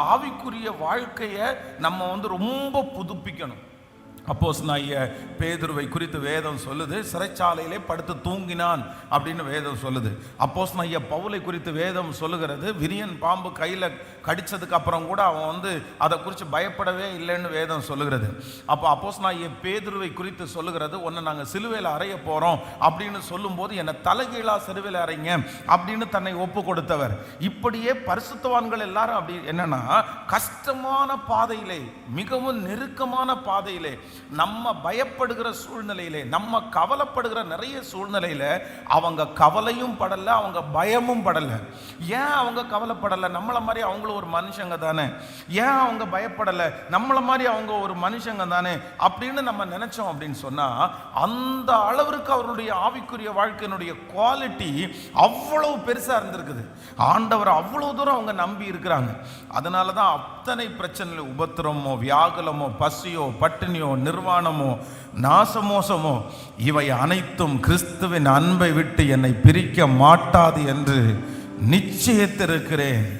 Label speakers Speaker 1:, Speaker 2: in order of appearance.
Speaker 1: ஆவிக்குரிய வாழ்க்கையை நம்ம ரொம்ப புதுப்பிக்கணும். அப்போஸ்தலனாகிய பேதுருவை குறித்து வேதம் சொல்லுது, சிறைச்சாலையிலே படுத்து தூங்கினான் அப்படின்னு வேதம் சொல்லுது. அப்போஸ்தலனாகிய பவுலை குறித்து வேதம் சொல்லுகிறது, விரியன் பாம்பு கையில் கடிச்சதுக்கு அப்புறம் கூட அவன் அதை குறித்து பயப்படவே இல்லைன்னு வேதம் சொல்லுகிறது. அப்போ அப்போஸ்தலனாகிய பேதுருவை குறித்து சொல்லுகிறது, உன்னை நாங்கள் சிலுவையில் அறைய போகிறோம் அப்படின்னு சொல்லும்போது என்னை தலைகீழாக சிலுவையில் அறைங்க அப்படின்னு தன்னை ஒப்பு கொடுத்தவர். இப்படியே பரிசுத்தவான்கள் எல்லாரும் அப்படி என்னன்னா, கஷ்டமான பாதையிலே, மிகவும் நெருக்கமான பாதையிலே, நம்ம பயப்படுகிற சூழ்நிலையிலே, நம்ம கவலைப்படுகிற நிறைய சூழ்நிலையில அவங்க கவலையும் படல, அவங்க பயமும் படல. ஏன் அவங்க கவலைப்படல? நம்மள மாதிரி அவங்களும் ஒரு மனுஷங்க தானே. ஏன் அவங்க பயப்படல? நம்மள மாதிரி அவங்க ஒரு மனுஷங்க தானே அப்படின்னு நம்ம நினைச்சோம் அப்படின்னு சொன்னா, அந்த அளவிற்கு அவருடைய ஆவிக்குரிய வாழ்க்கையினுடைய குவாலிட்டி அவ்வளவு பெருசா இருந்திருக்குது. ஆண்டவர் அவ்வளவு தூரம் அவங்க நம்பி இருக்கிறாங்க. அதனாலதான் அத்தனை பிரச்சனை, உபத்திரமோ, வியாகுலமோ, பசியோ, பட்டினியோ, நிர்வாணமோ, நாசமோசமோ, இவை அனைத்தும் கிறிஸ்துவின் அன்பை விட்டு என்னை பிரிக்க மாட்டாது என்று நிச்சயித்திருக்கிறேன்.